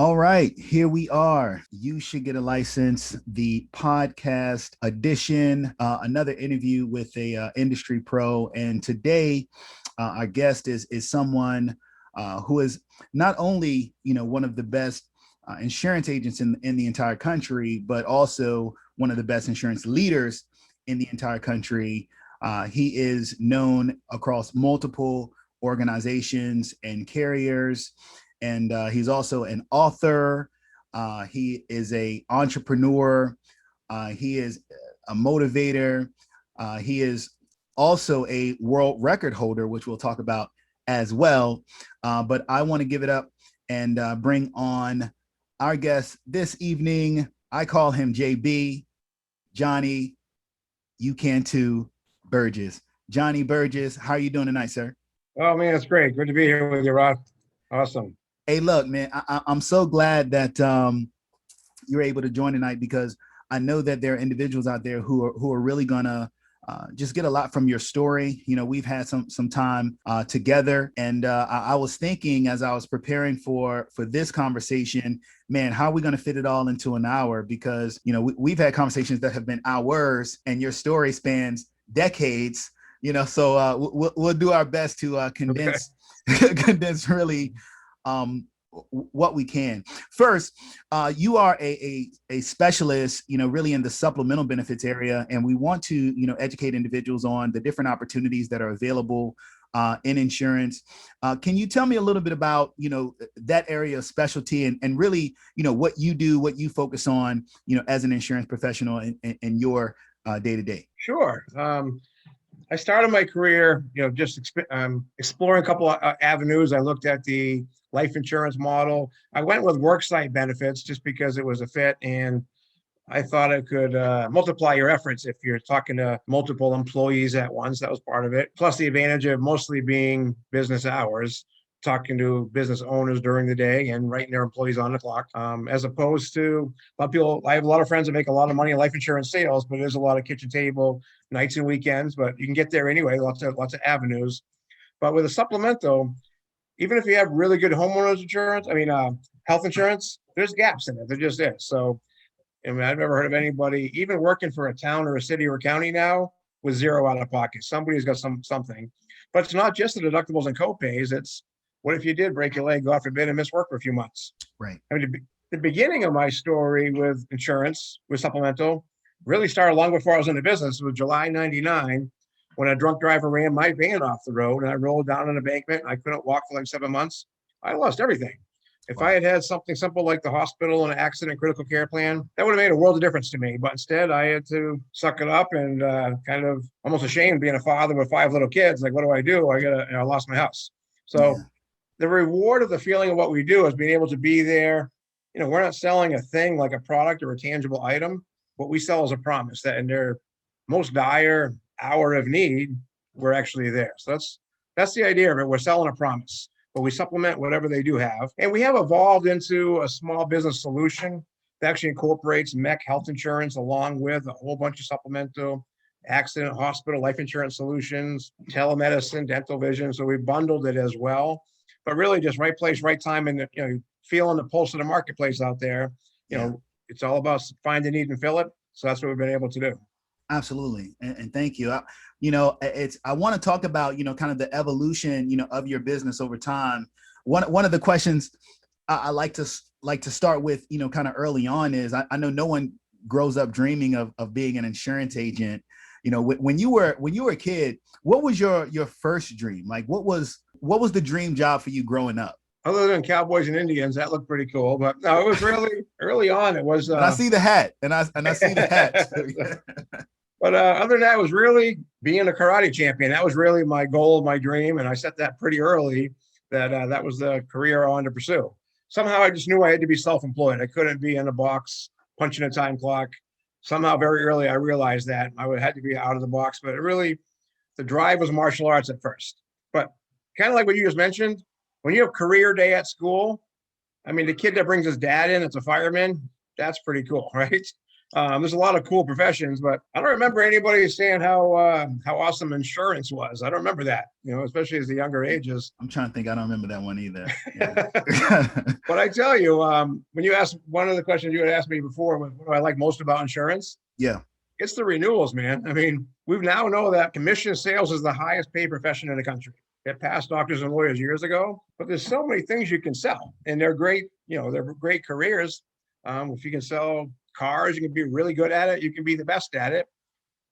All right, here we are. You should get a license, the podcast edition, another interview with a industry pro. And today, our guest is someone who is not only one of the best insurance agents in the entire country, but also one of the best insurance leaders in the entire country. He is known across multiple organizations and carriers, and he's also an author. He is a entrepreneur. He is a motivator. He is also a world record holder, which we'll talk about as well. But I want to give it up and bring on our guest this evening. I call him JB, Jonny. You can too, Burgess. Jonny Burgess, how are you doing tonight, sir? Oh man, it's great. Good to be here with you, Rod. Awesome. Hey, look, man, I'm so glad that you're able to join tonight, because I know that there are individuals out there who are really gonna just get a lot from your story. We've had some time together, and I was thinking as I was preparing for this conversation, man, how are we gonna fit it all into an hour? Because we've had conversations that have been hours, and your story spans decades. So we'll do our best to condense condense really what we can. First, you are a specialist, really in the supplemental benefits area, and we want to, educate individuals on the different opportunities that are available in insurance. Can you tell me a little bit about, that area of specialty and really, what you do, what you focus on, as an insurance professional in your day to day? Sure. I started my career, just exploring a couple of avenues. I looked at the life insurance model. I went with worksite benefits just because it was a fit, and I thought it could multiply your efforts if you're talking to multiple employees at once. That was part of it. Plus the advantage of mostly being business hours, talking to business owners during the day and writing their employees on the clock, as opposed to a lot of people. I have a lot of friends that make a lot of money in life insurance sales, but there's a lot of kitchen table nights and weekends, but you can get there anyway. Lots of avenues. But with a supplemental, even if you have really good homeowners insurance, health insurance, there's gaps in it. There just is. So, I've never heard of anybody even working for a town or a city or a county now with zero out of pocket. Somebody's got something. But it's not just the deductibles and copays. It's what if you did break your leg, God forbid, and miss work for a few months? Right. The beginning of my story with insurance, with supplemental, really started long before I was in the business. It was July 99 when a drunk driver ran my van off the road and I rolled down an embankment. I couldn't walk for like 7 months. I lost everything. If I had something simple like the hospital and an accident critical care plan, that would have made a world of difference to me. But instead, I had to suck it up and kind of almost ashamed being a father with 5 little kids. Like, what do? I lost my house. So the reward of the feeling of what we do is being able to be there. We're not selling a thing like a product or a tangible item. What we sell is a promise that in their most dire hour of need, we're actually there. So that's the idea of it. We're selling a promise, but we supplement whatever they do have. And we have evolved into a small business solution that actually incorporates MEC health insurance along with a whole bunch of supplemental accident, hospital, life insurance solutions, telemedicine, dental vision. So we bundled it as well, but really just right place, right time, and feeling the pulse of the marketplace out there. It's all about find the need and fill it. So that's what we've been able to do. Absolutely. And thank you. I want to talk about, kind of the evolution, of your business over time. One of the questions I like to start with, kind of early on is I know no one grows up dreaming of being an insurance agent. When you were a kid, what was your first dream? Like, what was the dream job for you growing up? Other than cowboys and Indians, that looked pretty cool. But no, it was really early on. It was. I see the hat, and I see the hat. But other than that, it was really being a karate champion. That was really my goal, my dream, and I set that pretty early. That was the career I wanted to pursue. Somehow, I just knew I had to be self-employed. I couldn't be in a box punching a time clock. Somehow, very early, I realized that I had to be out of the box. But the drive was martial arts at first. But kind of like what you just mentioned. When you have career day at school, the kid that brings his dad in, it's a fireman, that's pretty cool, right? There's a lot of cool professions, but I don't remember anybody saying how awesome insurance was. I don't remember that, especially as the younger ages. I'm trying to think. I don't remember that one either. But I tell you, when you asked one of the questions you had asked me before, what do I like most about insurance? Yeah. It's the renewals, man. I mean, we now know that commission sales is the highest paid profession in the country. It passed doctors and lawyers years ago, but there's so many things you can sell, and they're great. They're great careers. If you can sell cars, you can be really good at it. You can be the best at it.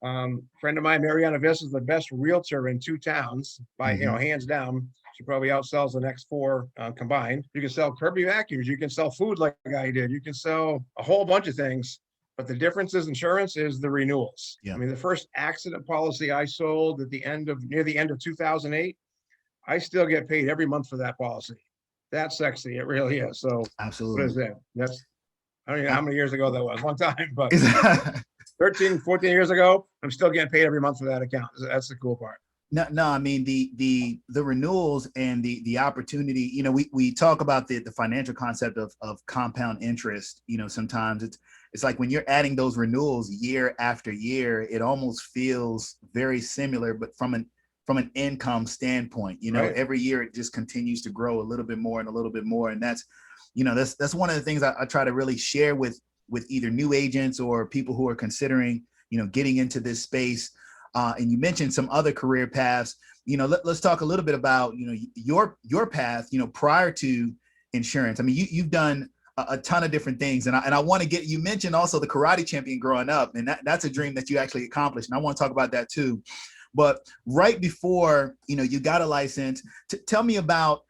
Friend of mine, Mariana Viss, is the best realtor in 2 towns by, hands down. She probably outsells the next 4 combined. You can sell Kirby vacuums. You can sell food like I did. You can sell a whole bunch of things. But the difference is insurance is the renewals. Yeah. I mean, the first accident policy I sold near the end of 2008, I still get paid every month for that policy. That's sexy. It really is. So absolutely. What is that? I don't know how many years ago that was, long time, but 13, 14 years ago, I'm still getting paid every month for that account. That's the cool part. No, I mean the renewals and the opportunity, we talk about the financial concept of compound interest. Sometimes it's like when you're adding those renewals year after year, it almost feels very similar, but from an income standpoint, Right. Every year it just continues to grow a little bit more and a little bit more. And that's one of the things I try to really share with either new agents or people who are considering, getting into this space. And you mentioned some other career paths. Let's talk a little bit about, your path, prior to insurance. I mean, you've done a ton of different things. And I want to you mentioned also the karate champion growing up, and that's a dream that you actually accomplished. And I want to talk about that too. But right before, you got a license, tell me about,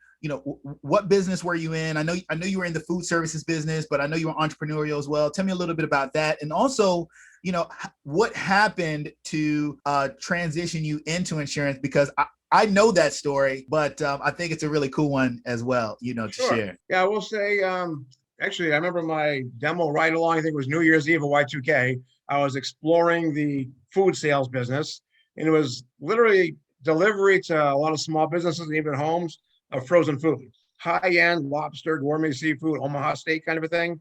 what business were you in? I know you were in the food services business, but I know you were entrepreneurial as well. Tell me a little bit about that. And also, what happened to transition you into insurance? Because I know that story, but I think it's a really cool one as well, to share. Yeah, I will say, actually, I remember my demo ride along, I think it was New Year's Eve of Y2K. I was exploring the food sales business, and it was literally delivery to a lot of small businesses and even homes of frozen food, high-end lobster, gourmet seafood, Omaha steak kind of a thing,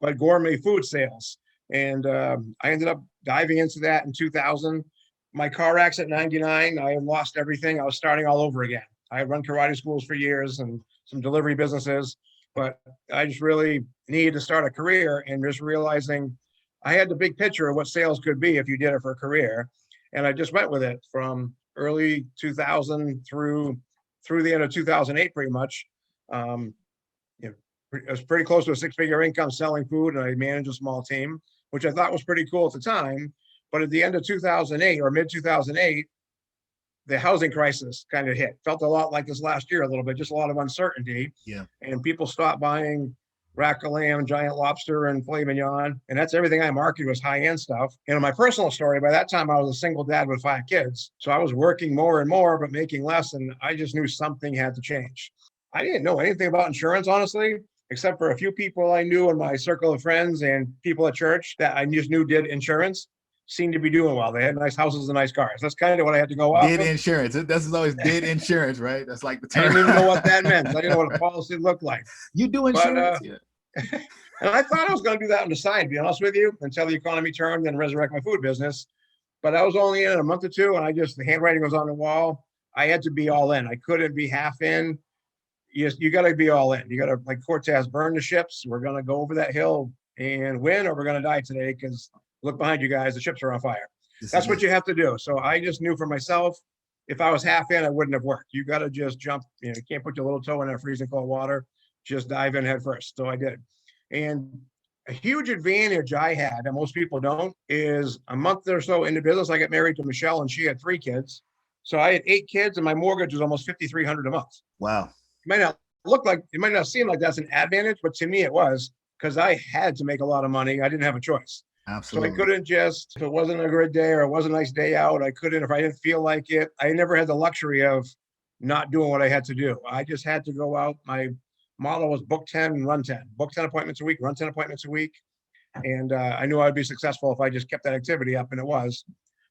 but gourmet food sales. And I ended up diving into that in 2000. My car accident in 99, I had lost everything. I was starting all over again. I had run karate schools for years and some delivery businesses, but I just really needed to start a career, and just realizing I had the big picture of what sales could be if you did it for a career. And I just went with it from early 2000 through the end of 2008, pretty much. It was pretty close to a 6-figure income selling food, and I managed a small team, which I thought was pretty cool at the time. But at the end of 2008 or mid 2008, the housing crisis kind of hit. Felt a lot like this last year, a little bit, just a lot of uncertainty. Yeah. And people stopped buying rack of lamb, giant lobster, and filet mignon. And that's everything I marketed was high-end stuff. And in my personal story, by that time, I was a single dad with 5 kids. So I was working more and more, but making less. And I just knew something had to change. I didn't know anything about insurance, honestly, except for a few people I knew in my circle of friends and people at church that I just knew did insurance, seemed to be doing well. They had nice houses and nice cars. That's kind of what I had to go off. Did insurance. That's always did insurance, right? That's like the term. I didn't even know what that meant. I didn't know what a policy looked like. You do insurance? Yeah. And I thought I was going to do that on the side, to be honest with you, until the economy turned and resurrect my food business. But I was only in a month or two, and the handwriting was on the wall. I had to be all in. I couldn't be half in. You got to be all in. You got to, like Cortez, burn the ships. We're going to go over that hill and win, or we're going to die today, because look behind you guys, the ships are on fire. That's what you have to do. So I just knew for myself, if I was half in, I wouldn't have worked. You got to just jump. You can't put your little toe in that freezing cold water. Just dive in head first. So I did. And a huge advantage I had, and most people don't, is a month or so into business, I got married to Michelle, and she had 3 kids. So I had 8 kids, and my mortgage was almost $5,300 a month. Wow. It might not seem like that's an advantage, but to me it was, because I had to make a lot of money. I didn't have a choice. Absolutely. So I couldn't just, if it wasn't a good day or it wasn't a nice day out, I couldn't, if I didn't feel like it. I never had the luxury of not doing what I had to do. I just had to go out. My model was book 10 and run 10. Book 10 appointments a week, run 10 appointments a week. And I knew I'd be successful if I just kept that activity up, and it was.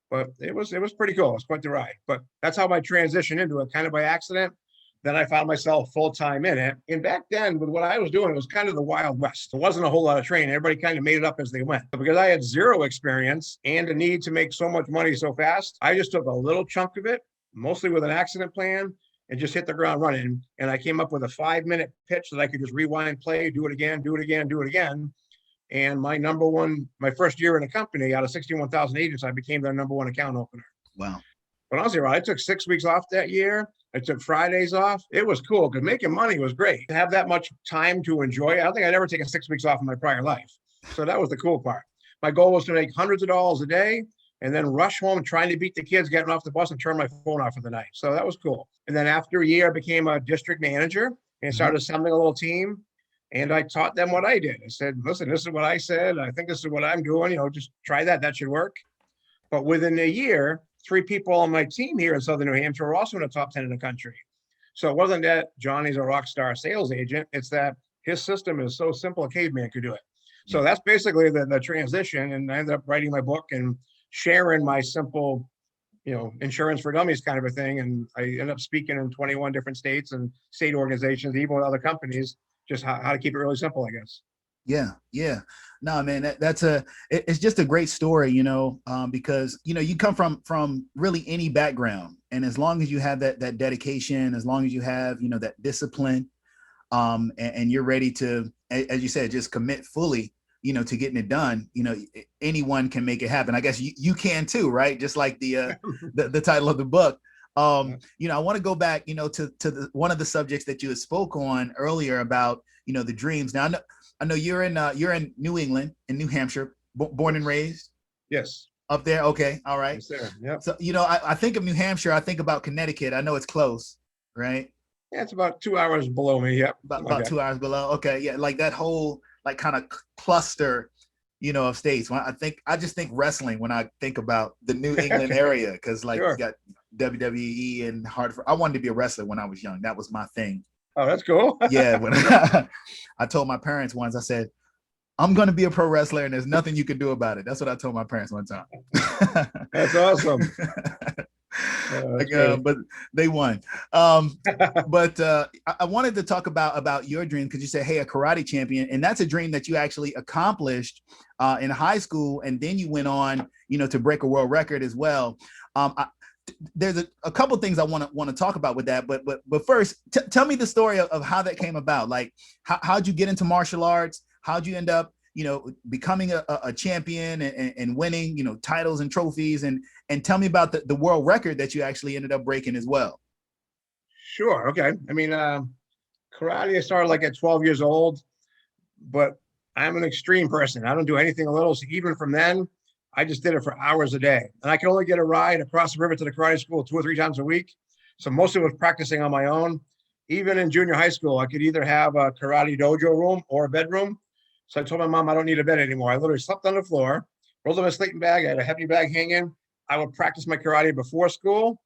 But it was pretty cool. It was quite the ride. But that's how I transitioned into it, kind of by accident. Then I found myself full-time in it. And back then, with what I was doing, it was kind of the Wild West. There wasn't a whole lot of training. Everybody kind of made it up as they went. But because I had zero experience and a need to make so much money so fast, I just took a little chunk of it, mostly with an accident plan, and just hit the ground running. And I came up with a 5-minute pitch that I could just rewind, play, do it again, do it again, do it again. And my first year in a company, out of 61,000 agents, I became their number one account opener. Wow. But honestly, I took 6 weeks off that year. I took Fridays off. It was cool because making money was great. To have that much time to enjoy it. I don't think I'd ever taken 6 weeks off in my prior life. So that was the cool part. My goal was to make hundreds of dollars a day and then rush home trying to beat the kids getting off the bus and turn my phone off for the night. So that was cool. And then after a year, I became a district manager and started assembling a little team. And I taught them what I did. I said, listen, this is what I said. I think this is what I'm doing. Just try that. That should work. But within a year, 3 people on my team here in Southern New Hampshire were also in the top 10 in the country. So it wasn't that Johnny's a rock star sales agent. It's that his system is so simple, a caveman could do it. So that's basically the transition. And I ended up writing my book and sharing my simple, insurance for dummies kind of a thing. And I ended up speaking in 21 different states and state organizations, even with other companies, just how to keep it really simple, I guess. Yeah. No, man, it's just a great story, because, you come from really any background. And as long as you have that dedication, as long as you have, that discipline, and you're ready to, as you said, just commit fully, to getting it done, anyone can make it happen. I guess you can too, right? Just like the title of the book. I want to go back, to one of the subjects that you had spoke on earlier about, the dreams. Now, I know you're in New England, in New Hampshire, born and raised. Yes. Up there. Okay. All right. Yes, sir. Yep. So, I think of New Hampshire. I think about Connecticut. I know it's close, right? Yeah, it's about 2 hours below me. Yep. About 2 hours below. Okay. Yeah. Like that whole, like kind of cluster, of states. I just think wrestling when I think about the New England area. Cause like Sure. You got WWE and Hartford. I wanted to be a wrestler when I was young. That was my thing. Oh, that's cool. Yeah. When I told my parents once, I said, I'm going to be a pro wrestler and there's nothing you can do about it. That's what I told my parents one time. That's awesome. But they won. But I wanted to talk about your dream because you said, hey, a karate champion. And that's a dream that you actually accomplished in high school. And then you went on, to break a world record as well. There's a couple things I want to talk about with that. But first, tell me the story of how that came about. Like, how'd you get into martial arts? How'd you end up, becoming a champion and winning, titles and trophies, and tell me about the world record that you actually ended up breaking as well. Sure. Okay. I mean, karate, I started like at 12 years old, but I'm an extreme person. I don't do anything a little. So even from then, I just did it for hours a day. And I could only get a ride across the river to the karate school 2 or 3 times a week. So most of it was practicing on my own. Even in junior high school, I could either have a karate dojo room or a bedroom. So I told my mom I don't need a bed anymore. I literally slept on the floor, rolled up a sleeping bag. I had a heavy bag hanging. I would practice my karate before school.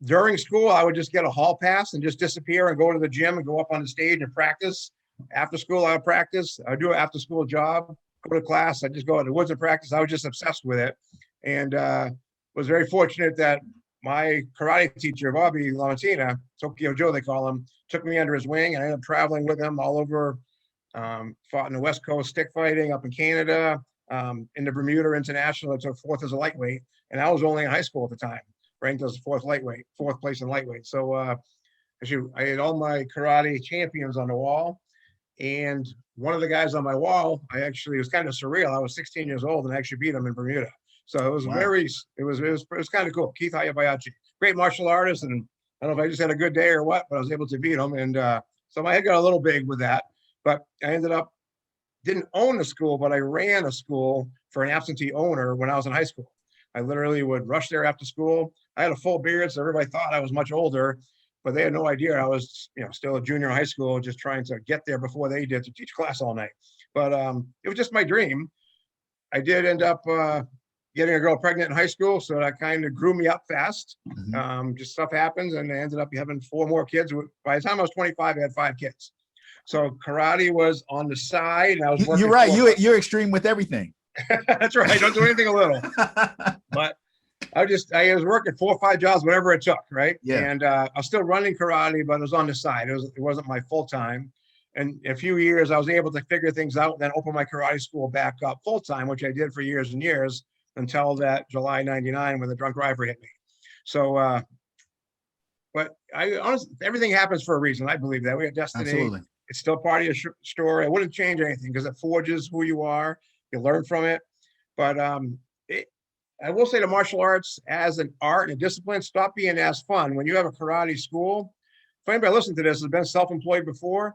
During school, I would just get a hall pass and just disappear and go to the gym and go up on the stage and practice. After school, I would practice. I would do an after school job, go to class. I'd just go in the woods and practice. I was just obsessed with it. And was very fortunate that my karate teacher, Bobby Lamantina, Tokyo Joe, they call him, took me under his wing. And I ended up traveling with him all over. Fought in the West Coast, stick fighting up in Canada, in the Bermuda International. I took 4th as a lightweight, and I was only in high school at the time, ranked as 4th place in lightweight. So actually, I had all my karate champions on the wall, and one of the guys on my wall, it was kind of surreal. I was 16 years old, and I actually beat him in Bermuda. So it was Wow. it was kind of cool. Keith Hayabayashi, great martial artist, and I don't know if I just had a good day or what, but I was able to beat him, and so my head got a little big with that. But I didn't own a school, but I ran a school for an absentee owner when I was in high school. I literally would rush there after school. I had a full beard, so everybody thought I was much older, but they had no idea I was, still a junior in high school, just trying to get there before they did to teach class all night. But it was just my dream. I did end up getting a girl pregnant in high school, so that kind of grew me up fast. Mhm. Just stuff happens, and I ended up having 4 more kids. By the time I was 25, I had 5 kids. So karate was on the side, and I was working. You're right. You're extreme with everything. That's right. I don't do anything a little. But I was working 4 or 5 jobs, whatever it took, right? Yeah. And I was still running karate, but it was on the side. It wasn't my full time. And in a few years, I was able to figure things out, and then open my karate school back up full time, which I did for years and years until that July '99 when the drunk driver hit me. So, but I honestly, everything happens for a reason. I believe that we have destiny. Absolutely. It's still part of your story. I wouldn't change anything because it forges who you are. You learn from it. But I will say the martial arts as an art and a discipline, stop being as fun. When you have a karate school, if anybody listening to this has been self-employed before,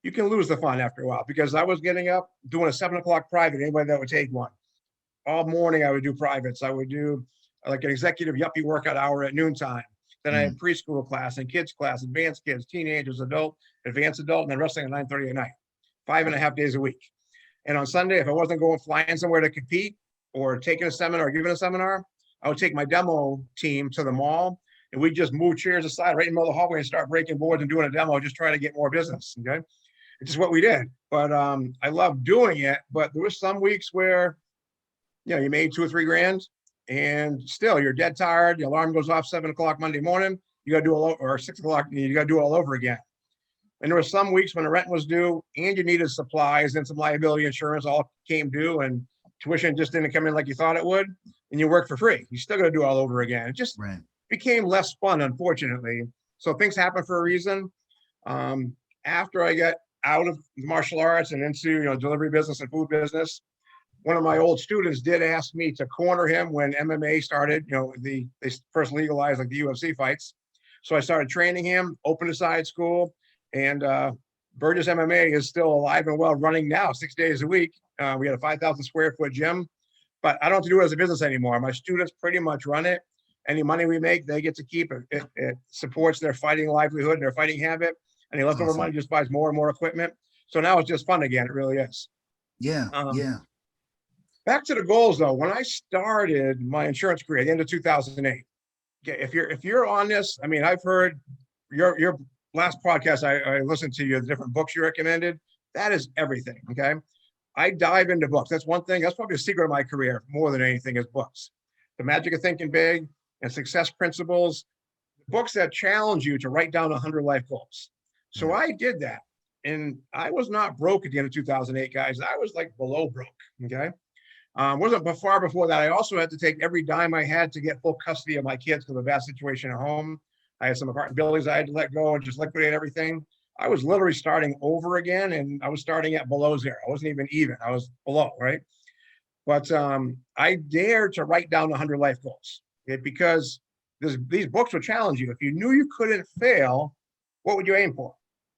you can lose the fun after a while, because I was getting up doing a 7 o'clock private, anybody that would take one. All morning I would do privates. I would do like an executive yuppie workout hour at noontime. Then I had preschool class and kids class, advanced kids, teenagers, adult, advanced adult, and then wrestling at 9:30 at night, 5.5 days a week. And on Sunday, if I wasn't going flying somewhere to compete or taking a seminar or giving a seminar, I would take my demo team to the mall, and we'd just move chairs aside right in the middle of the hallway and start breaking boards and doing a demo, just trying to get more business. Okay. It's just what we did. But I love doing it. But there was some weeks where, you made 2 or 3 grand and still you're dead tired. The alarm goes off 7 o'clock Monday morning. You got to do or 6 o'clock. You got to do it all over again. And there were some weeks when the rent was due and you needed supplies and some liability insurance all came due, and tuition just didn't come in like you thought it would, and you work for free. You still got to do it all over again. It just became less fun, unfortunately. So things happen for a reason. After I got out of martial arts and into delivery business and food business, one of my old students did ask me to corner him when MMA started. They first legalized like the UFC fights. So I started training him, opened a side school, and Burgess MMA is still alive and well, running now 6 days a week. We had a 5,000 square foot gym, but I don't have to do it as a business anymore. My students pretty much run it. Any money we make, they get to keep it. It supports their fighting livelihood and their fighting habit. And the leftover money just buys more and more equipment. So now it's just fun again. It really is. Yeah. Back to the goals though. When I started my insurance career at the end of 2008, if you're on this, I mean, I've heard your last podcast, I listened to you, the different books you recommended. That is everything. Okay. I dive into books. That's one thing. That's probably a secret of my career more than anything is books. The Magic of Thinking Big and Success Principles, books that challenge you to write down 100 life goals. So I did that. And I was not broke at the end of 2008, guys. I was like below broke. Okay. Wasn't far before that. I also had to take every dime I had to get full custody of my kids because of a bad situation at home. I had some apartment buildings I had to let go and just liquidate everything. I was literally starting over again, and I was starting at below zero. I wasn't even. I was below, right? But I dared to write down 100 life goals because these books will challenge you. If you knew you couldn't fail, what would you aim for?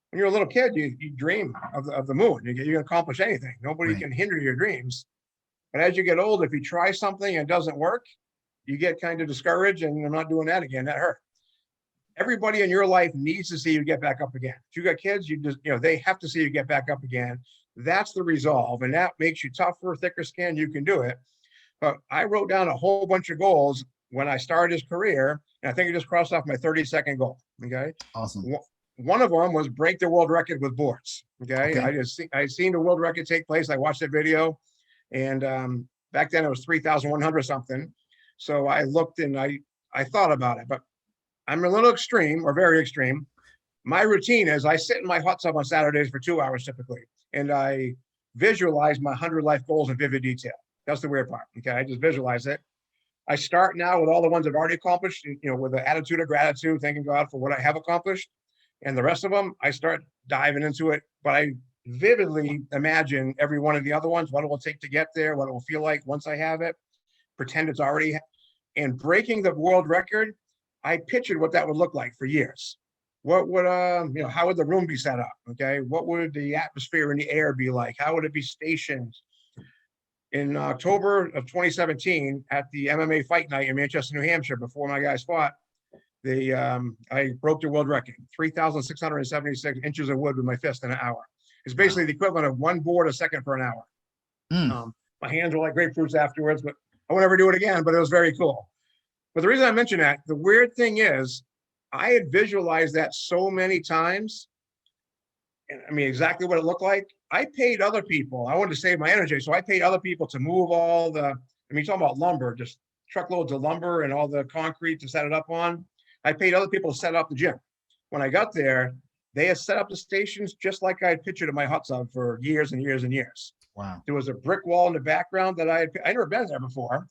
When you're a little kid, you dream of the moon. You can accomplish anything. Nobody can hinder your dreams. But as you get older, if you try something and it doesn't work, you get kind of discouraged, and I'm not doing that again. That hurt. Everybody in your life needs to see you get back up again. If you got kids, they have to see you get back up again. That's the resolve, and that makes you tougher, thicker skin. You can do it. But I wrote down a whole bunch of goals when I started this career, and I think I just crossed off my 32nd goal. Okay. Awesome. One of them was break the world record with boards. Okay. I seen the world record take place. I watched the video, and back then it was 3,100 something. So I looked and I thought about it, but I'm a little extreme or very extreme. My routine is I sit in my hot tub on Saturdays for 2 hours typically, and I visualize my 100 life goals in vivid detail. That's the weird part. Okay. I just visualize it. I start now with all the ones I've already accomplished, with the attitude of gratitude, thanking God for what I have accomplished. And the rest of them, I start diving into it, but I vividly imagine every one of the other ones, what it will take to get there, what it will feel like once I have it, pretend it's already, and breaking the world record. I pictured what that would look like for years. What would, how would the room be set up? Okay. What would the atmosphere in the air be like? How would it be stationed? In October of 2017 at the MMA fight night in Manchester, New Hampshire, before my guys fought, I broke the world record, 3,676 inches of wood with my fist in an hour. It's basically the equivalent of one board a second for an hour. My hands were like grapefruits afterwards, but I won't ever do it again, but it was very cool. But the reason I mention that, the weird thing is, I had visualized that so many times. And I mean, exactly what it looked like. I paid other people. I wanted to save my energy. So I paid other people to move all the, talking about lumber, just truckloads of lumber and all the concrete to set it up on. I paid other people to set up the gym. When I got there, they had set up the stations just like I had pictured in my hot tub for years and years and years. Wow. There was a brick wall in the background that I'd never been there before.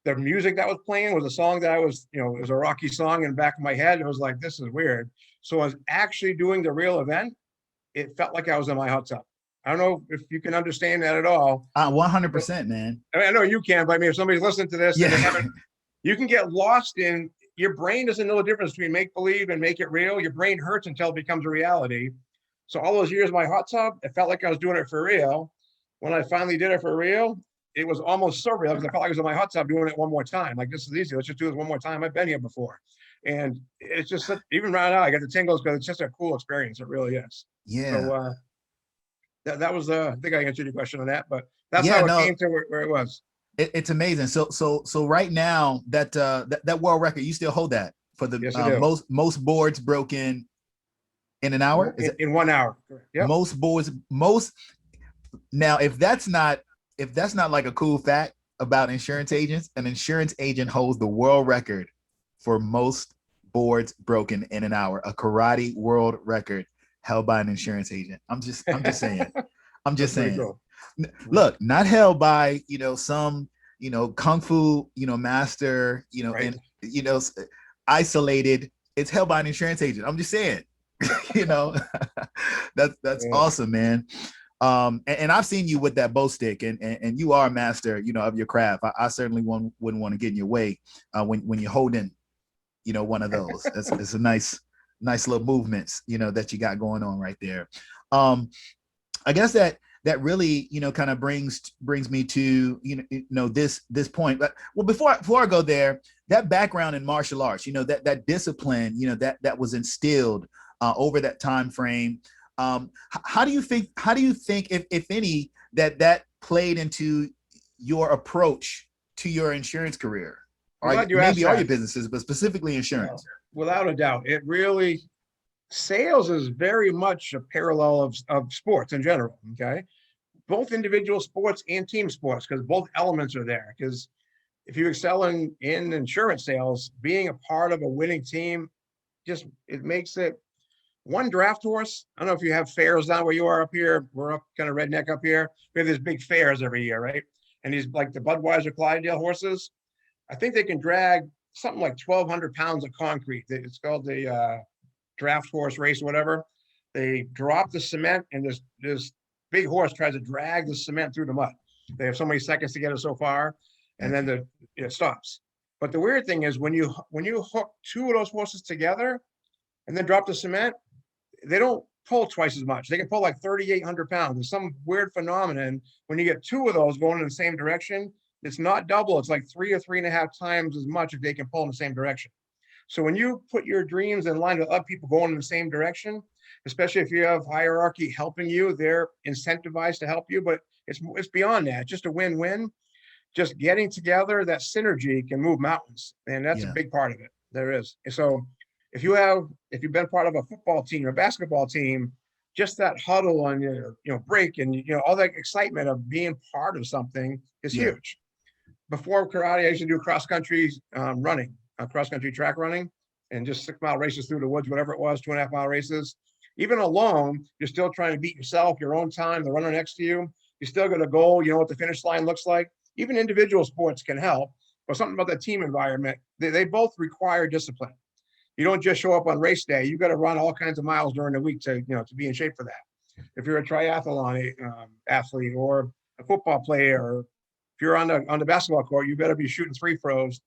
The music that was playing was a song that I was, it was a Rocky song in the back of my head. It was like, this is weird. So I was actually doing the real event. It felt like I was in my hot tub. I don't know if you can understand that at all. 100%, man. I mean, I know you can, but I mean, if somebody's listening to this, yeah. You can get lost in, your brain doesn't know the difference between make believe and make it real. Your brain hurts until it becomes a reality. So all those years in my hot tub, it felt like I was doing it for real. When I finally did it for real, it was almost surreal because I felt like I was in my hot tub doing it one more time. Like, this is easy. Let's just do this one more time. I've been here before. And it's just, even right now, I get the tingles because it's just a cool experience. It really is. Yeah. So that was, I think I answered your question on that, but that's how it came to where it was. It's amazing. So right now that world record, you still hold that for the most boards broken in an hour? In 1 hour. Yep. Most boards, now, if that's not like a cool fact about insurance agents, an insurance agent holds the world record for most boards broken in an hour, a karate world record held by an insurance agent. I'm just saying. I'm just saying. Cool. Look, not held by, some, kung fu, master, right. And, isolated. It's held by an insurance agent. I'm just saying, that's awesome, man. And I've seen you with that bow stick, and you are a master, of your craft. I certainly wouldn't want to get in your way when you're holding, one of those. It's a nice little movements, that you got going on right there. I guess that really, kind of brings me to, this point. But before I go there, that background in martial arts, that discipline, that was instilled over that time frame. How do you think, if any, that played into your approach to your insurance career, or maybe all your businesses, but specifically insurance? Without a doubt, it really, sales is very much a parallel of sports in general. Okay, both individual sports and team sports, because both elements are there. Because if you excel in insurance sales, being a part of a winning team, it makes it. One draft horse, I don't know if you have fairs down where you are up here. We're up kind of redneck up here. We have these big fairs every year, right? And these, like the Budweiser Clydesdale horses, I think they can drag something like 1,200 pounds of concrete. It's called the draft horse race or whatever. They drop the cement, and this big horse tries to drag the cement through the mud. They have so many seconds to get it so far, and then it stops. But the weird thing is when you hook two of those horses together and then drop the cement, they don't pull twice as much. They can pull like 3,800 pounds. There's some weird phenomenon when you get two of those going in the same direction. It's not double. It's like 3 or 3.5 times as much if they can pull in the same direction. So when you put your dreams in line with other people going in the same direction, especially if you have hierarchy helping you, they're incentivized to help you. But it's beyond that. It's just a win-win. Just getting together, that synergy can move mountains, and that's a big part of it. There is. So if you've been part of a football team or basketball team, just that huddle on break and all that excitement of being part of something is huge. Before karate, I used to do cross country running, cross country track running, and just 6-mile races through the woods, whatever it was, 2.5-mile races. Even alone, you're still trying to beat yourself, your own time, the runner next to you. You still got a goal. You know what the finish line looks like. Even individual sports can help, but something about that team environment, they both require discipline. You don't just show up on race day. You got to run all kinds of miles during the week to be in shape for that. If you're a triathlon athlete or a football player, or if you're on the basketball court, you better be shooting free throws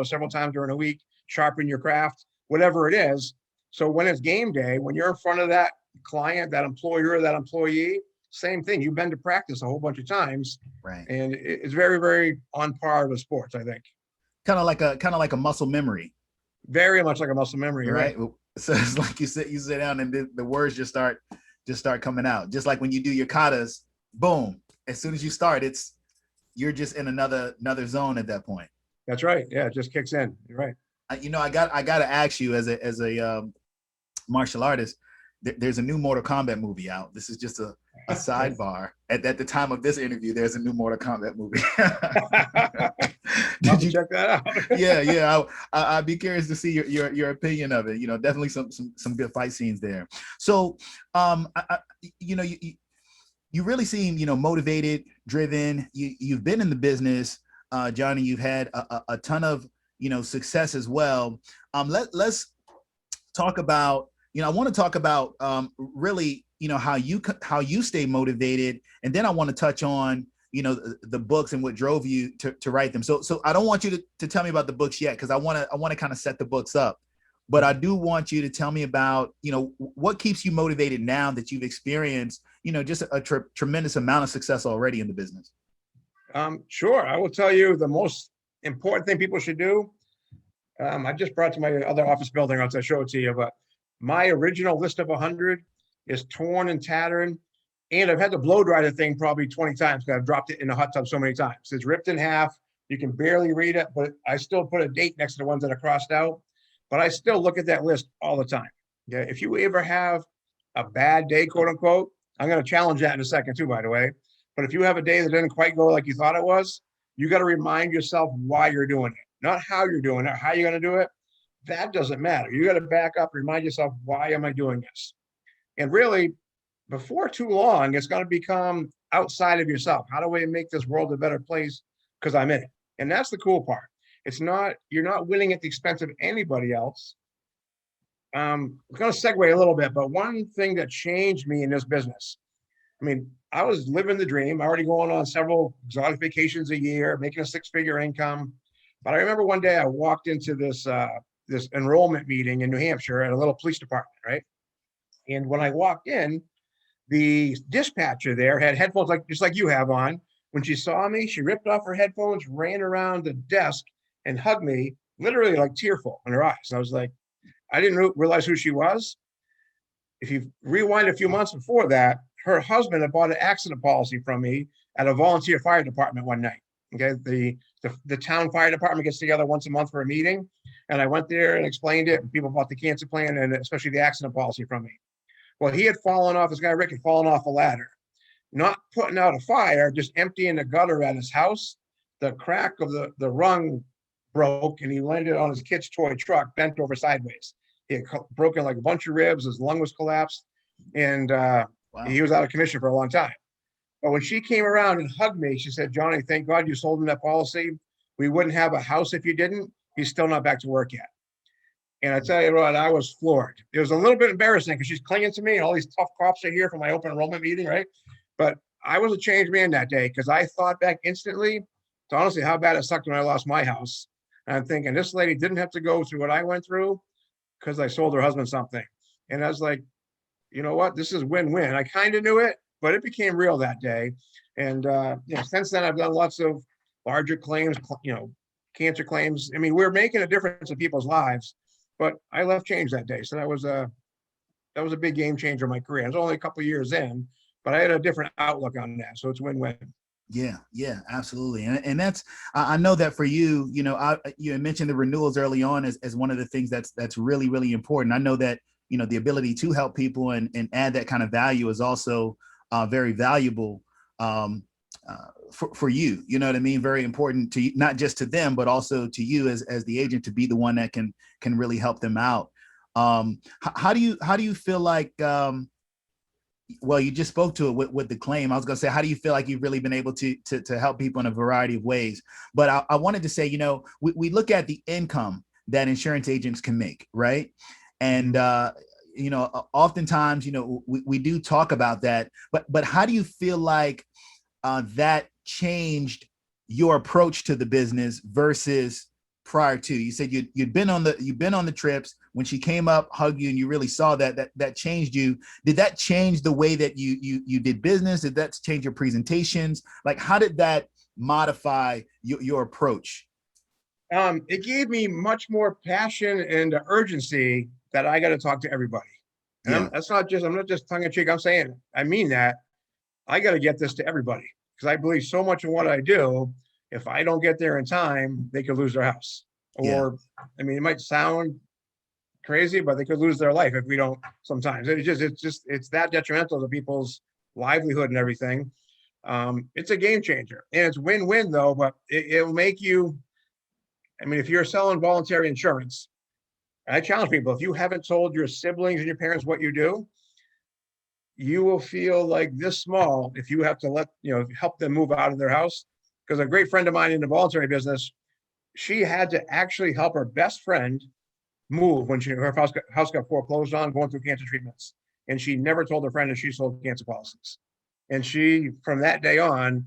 several times during a week, sharpen your craft, whatever it is. So when it's game day, when you're in front of that client, that employer, that employee, same thing. You've been to practice a whole bunch of times, right? And it's very, very on par with sports, I think. Kind of like a muscle memory. Very much like a muscle memory, right? So it's like you sit down and the words just start coming out. Just like when you do your katas, boom! As soon as you start, you're just in another zone at that point. That's right. Yeah, it just kicks in. You're right. I got to ask you as a martial artist. There's a new Mortal Kombat movie out. This is just a sidebar. At the time of this interview, there's a new Mortal Kombat movie. I'll have Did to you? check that out. Yeah. I'd be curious to see your opinion of it. Definitely some good fight scenes there. So, you know, you really seem motivated, driven. You've been in the business, Jonny. You've had a ton of success as well. Let's talk about I want to talk about really how you stay motivated, and then I want to touch on the books and what drove you to write them. So I don't want you to tell me about the books yet, because I want to kind of set the books up, but I do want you to tell me about what keeps you motivated now that you've experienced just a tremendous amount of success already in the business. Sure. I will tell you the most important thing people should do. I just brought to my other office building. I'll show it to you. But my original list of 100 is torn and tattered. And I've had to blow dry the thing probably 20 times because I've dropped it in the hot tub so many times. It's ripped in half. You can barely read it, but I still put a date next to the ones that are crossed out. But I still look at that list all the time. Yeah. If you ever have a bad day, quote unquote, I'm going to challenge that in a second too, by the way. But if you have a day that didn't quite go like you thought it was, you got to remind yourself why you're doing it, not how you're doing it, how you're going to do it. That doesn't matter. You got to back up, remind yourself, why am I doing this? And really, before too long, it's going to become outside of yourself. How do I make this world a better place? Because I'm in it. And that's the cool part. You're not winning at the expense of anybody else. I'm going to segue a little bit, but one thing that changed me in this business, I mean, I was living the dream, already going on several exotic vacations a year, making a six-figure income. But I remember one day I walked into this enrollment meeting in New Hampshire at a little police department, right? And when I walked in, the dispatcher there had headphones just like you have on. When she saw me, she ripped off her headphones, ran around the desk and hugged me, literally like tearful in her eyes. And I was like, I didn't realize who she was. If you rewind a few months before that, her husband had bought an accident policy from me at a volunteer fire department one night. Okay, the town fire department gets together once a month for a meeting, and I went there and explained it. And people bought the cancer plan and especially the accident policy from me. Well, he had fallen off. This guy Rick had fallen off a ladder, not putting out a fire, just emptying the gutter at his house. The crack of the rung broke, and he landed on his kid's toy truck, bent over sideways. He had broken like a bunch of ribs. His lung was collapsed, and wow. He was out of commission for a long time. But when she came around and hugged me, she said, Jonny, thank God you sold him that policy. We wouldn't have a house if you didn't. He's still not back to work yet. And I tell you what, I was floored. It was a little bit embarrassing because she's clinging to me and all these tough cops are here for my open enrollment meeting, right? But I was a changed man that day because I thought back instantly to honestly how bad it sucked when I lost my house. And I'm thinking this lady didn't have to go through what I went through because I sold her husband something. And I was like, you know what? This is win-win. I kind of knew it, but it became real that day. And since then, I've done lots of larger claims, cancer claims. I mean, we're making a difference in people's lives, but I left change that day. So that was a big game changer in my career. It was only a couple of years in, but I had a different outlook on that. So it's win-win. Yeah, absolutely. And that's, I know that for you, you mentioned the renewals early on as one of the things that's really, really important. I know that, the ability to help people and add that kind of value is also very valuable for you. You know what I mean? Very important to you, not just to them, but also to you as the agent to be the one that can really help them out. How do you feel like, well, you just spoke to it with the claim. I was going to say, how do you feel like you've really been able to help people in a variety of ways? But I wanted to say, we look at the income that insurance agents can make, right? And, oftentimes, we do talk about that, but how do you feel like that changed your approach to the business versus prior to? You said you've been on the trips. When she came up, hugged you, and you really saw that changed you. Did that change the way that you did business? Did that change your presentations? Like, how did that modify your approach? It gave me much more passion and urgency that I got to talk to everybody. And Yeah. I'm not just tongue in cheek. I'm saying, I mean that I got to get this to everybody because I believe so much in what I do. If I don't get there in time, they could lose their house. Or, I mean, it might sound crazy, but they could lose their life if we don't sometimes. It's that detrimental to people's livelihood and everything. It's a game changer. And it's win-win though, but it will make you I mean, if you're selling voluntary insurance, I challenge people, if you haven't told your siblings and your parents what you do, you will feel like this small if you have to help them move out of their house. Because a great friend of mine in the voluntary business, she had to actually help her best friend move when her house got foreclosed on, going through cancer treatments. And she never told her friend that she sold cancer policies. And she, from that day on,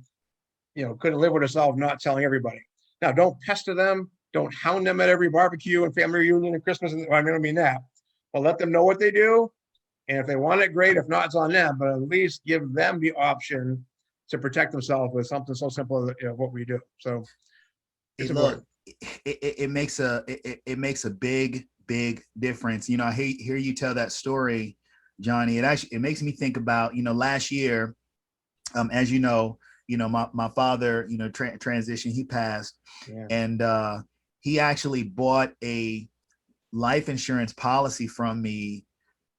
couldn't live with herself not telling everybody. Now, don't pester them. Don't hound them at every barbecue and family reunion and Christmas. I don't mean that. But let them know what they do. And if they want it, great. If not, it's on them. But at least give them the option to protect themselves with something so simple as what we do. So it's important. It makes a big difference. I hear you tell that story, Jonny. It makes me think about last year, as my father transitioned, he passed. Yeah. And he actually bought a life insurance policy from me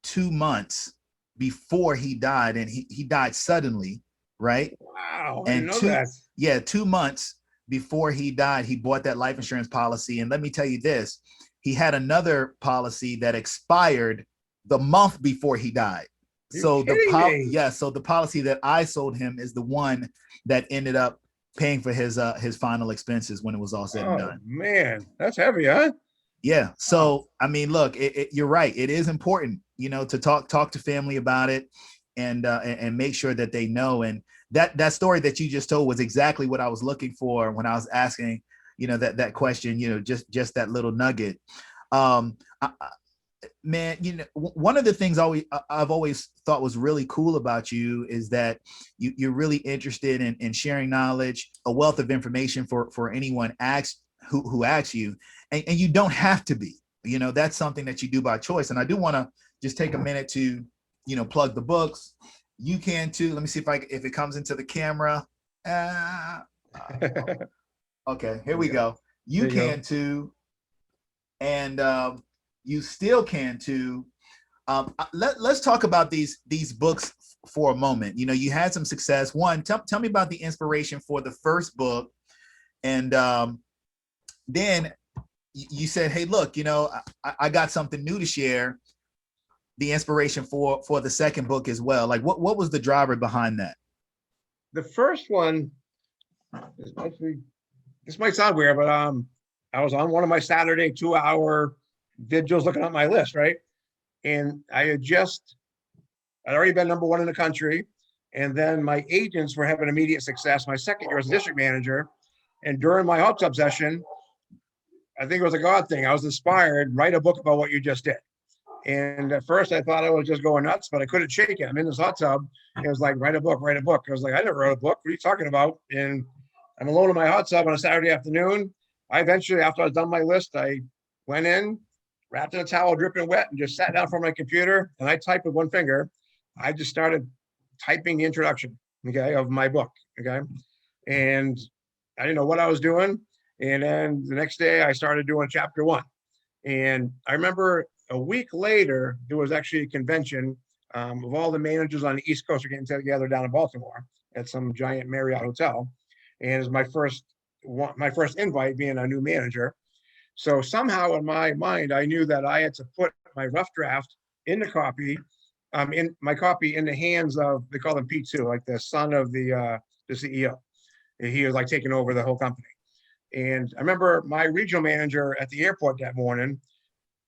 2 months before he died, and he died suddenly, right? Wow, I didn't know that. Yeah, 2 months before he died, he bought that life insurance policy. And let me tell you this, he had another policy that expired the month before he died. So the policy that I sold him is the one that ended up paying for his final expenses when it was all said and done. Man, that's heavy, huh? Yeah. So I mean, look, you're right. It is important, to talk to family about it, and make sure that they know. And that story that you just told was exactly what I was looking for when I was asking, that question. Just that little nugget. Man, one of the things I've always thought was really cool about you is that you're really interested in sharing knowledge, a wealth of information for anyone who asks you, and you don't have to be. That's something that you do by choice. And I do want to just take a minute to plug the books. You can too. Let me see if it comes into the camera. Okay, here we go. You can too, and you still can too. Let's talk about these books for a moment. You had some success. One, tell me about the inspiration for the first book, and then you said, "Hey, look, I got something new to share." The inspiration for the second book as well. Like, what was the driver behind that? The first one, this might sound weird, but I was on one of my Saturday 2-hour vigils looking at my list, right? And I'd already been number one in the country. And then my agents were having immediate success. My second year as a district manager. And during my hot tub session, I think it was a God thing. I was inspired, write a book about what you just did. And at first I thought I was just going nuts, but I couldn't shake it. I'm in this hot tub. It was like, write a book. I was like, I never wrote a book. What are you talking about? And I'm alone in my hot tub on a Saturday afternoon. I eventually, after I was done my list, I went in, wrapped in a towel, dripping wet, and just sat down for my computer. And I typed with one finger. I just started typing the introduction, of my book. And I didn't know what I was doing. And then the next day I started doing chapter 1. And I remember a week later, there was actually a convention of all the managers on the East Coast are getting together down in Baltimore at some giant Marriott hotel. And it was my first invite being a new manager. So somehow in my mind, I knew that I had to put my rough draft in the copy, in the hands of, they call him P2, like the son of the CEO. He was like taking over the whole company. And I remember my regional manager at the airport that morning,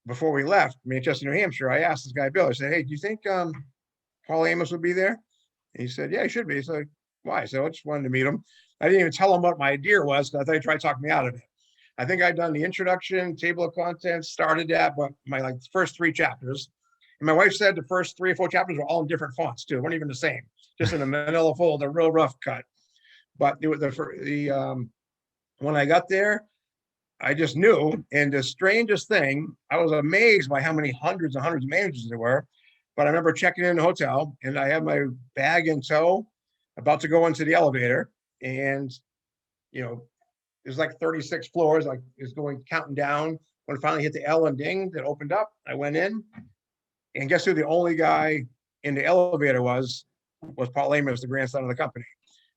before we left Manchester, New Hampshire, I asked this guy, Bill, I said, hey, do you think Paul Amos would be there? And he said, yeah, he should be. He said, why? So I just wanted to meet him. I didn't even tell him what my idea was, because I thought he'd try to talk me out of it. I think I'd done the introduction, table of contents, started that, but my first 3 chapters. And my wife said the first 3 or 4 chapters were all in different fonts too. They weren't even the same, just in a manila fold, a real rough cut. But it was when I got there, I just knew. And the strangest thing, I was amazed by how many hundreds and hundreds of managers there were. But I remember checking in the hotel, and I had my bag in tow, about to go into the elevator, and there's like 36 floors, like it's going counting down. When it finally hit the L and ding, that opened up, I went in, and guess who the only guy in the elevator was Paul Amos, the grandson of the company.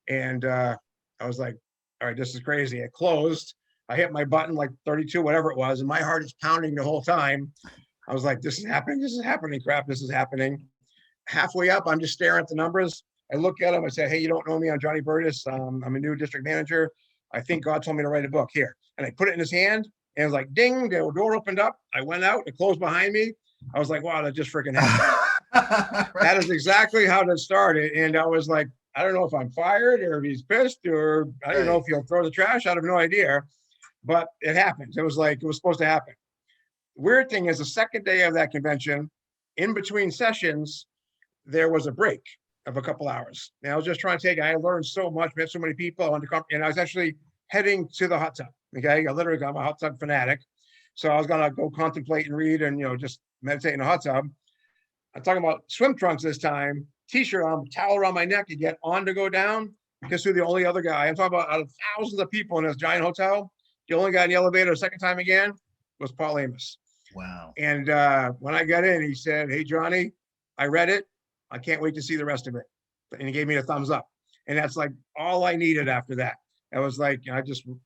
And I was like, all right, this is crazy. It closed. I hit my button like 32, whatever it was, and my heart is pounding the whole time. I was like, this is happening. This is happening. Crap, this is happening. Halfway up, I'm just staring at the numbers. I look at them. I say, hey, you don't know me. I'm Jonny Burgess. I'm a new district manager. I think God told me to write a book here. And I put it in his hand, and it was like, ding, the door opened up. I went out, it closed behind me. I was like, wow, that just freaking happened. Right. That is exactly how that started. And I was like, I don't know if I'm fired or if he's pissed or I don't know if he'll throw the trash. I have no idea. But it happens. It was like it was supposed to happen. Weird thing is the second day of that convention, in between sessions, there was a break of a couple hours. And I was just trying to I learned so much, met so many people, and I was actually heading to the hot tub. Okay. I'm a hot tub fanatic. So I was going to go contemplate and read and, just meditate in a hot tub. I'm talking about swim trunks this time, t-shirt on, towel around my neck to get on to go down. Because who the only other guy, I'm talking about out of thousands of people in this giant hotel, the only guy in the elevator the second time again was Paul Amos. Wow. And when I got in, he said, hey, Jonny, I read it. I can't wait to see the rest of it. And he gave me a thumbs up. And that's like all I needed after that. I was like, I couldn't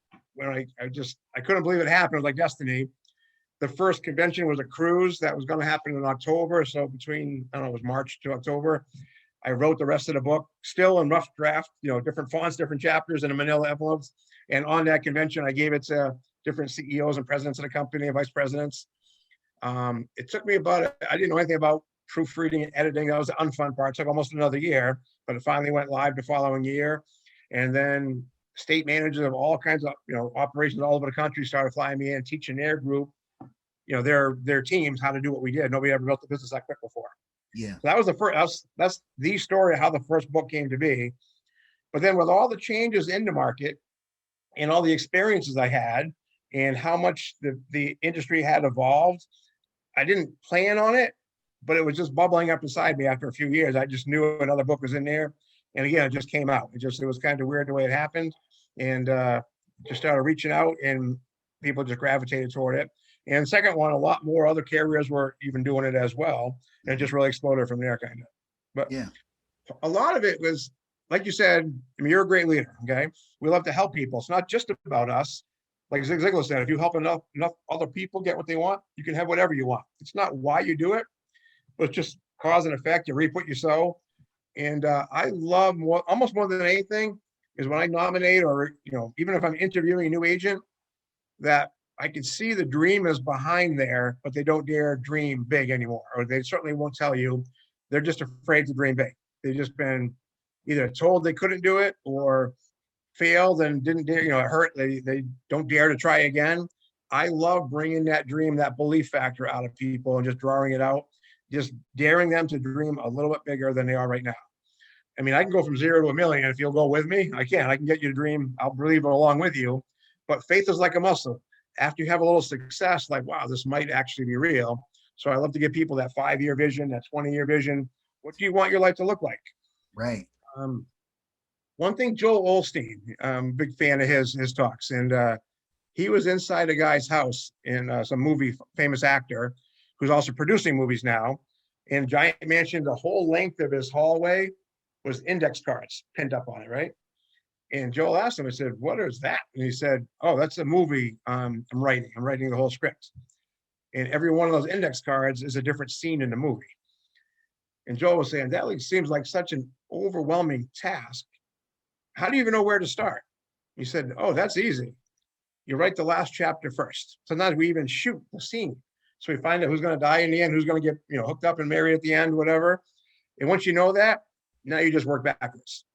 believe it happened. It was like destiny. The first convention was a cruise that was going to happen in October. So between, I don't know, it was March to October. I wrote the rest of the book, still in rough draft, different fonts, different chapters in a manila envelopes. And on that convention, I gave it to different CEOs and presidents of the company and vice presidents. It took me I didn't know anything about proofreading and editing. That was the unfun part. It took almost another year, but it finally went live the following year. And then state managers of all kinds of, operations all over the country started flying me in, teaching their group, their teams how to do what we did. Nobody ever built a business that quick before. Yeah. So that was the first, that's the story of how the first book came to be. But then with all the changes in the market and all the experiences I had and how much the industry had evolved, I didn't plan on it, but it was just bubbling up inside me after a few years. I just knew another book was in there. And again, it just came out. It was kind of weird the way it happened. And just started reaching out and people just gravitated toward it. And the second one, a lot more other carriers were even doing it as well. And it just really exploded from there, kind of. But yeah, a lot of it was, like you said, you're a great leader, okay? We love to help people. It's not just about us. Like Zig Ziglar said, if you help enough other people get what they want, you can have whatever you want. It's not why you do it, but it's just cause and effect. You reap what you sow. And I love almost more than anything is when I nominate or, even if I'm interviewing a new agent, that I can see the dream is behind there, but they don't dare dream big anymore, or they certainly won't tell you. They're just afraid to dream big. They've just been either told they couldn't do it or failed and didn't dare, it hurt. They don't dare to try again. I love bringing that dream, that belief factor out of people and just drawing it out, just daring them to dream a little bit bigger than they are right now. I mean, I can go from 0 to 1,000,000 if you'll go with me. I can get you to dream. I'll believe it along with you. But faith is like a muscle. After you have a little success, like, wow, this might actually be real. So I love to give people that 5-year vision, that 20-year vision. What do you want your life to look like? Right. One thing, Joel Osteen, big fan of his talks. And he was inside a guy's house in some movie, famous actor, who's also producing movies now. And giant mansion, the whole length of his hallway was index cards pinned up on it, right? And Joel asked him, I said, what is that? And he said, oh, that's a movie I'm writing. I'm writing the whole script. And every one of those index cards is a different scene in the movie. And Joel was saying, that seems like such an overwhelming task. How do you even know where to start? He said, oh, that's easy. You write the last chapter first. Sometimes we even shoot the scene. So we find out who's going to die in the end, who's going to get hooked up and married at the end, whatever. And once you know that, now you just work backwards.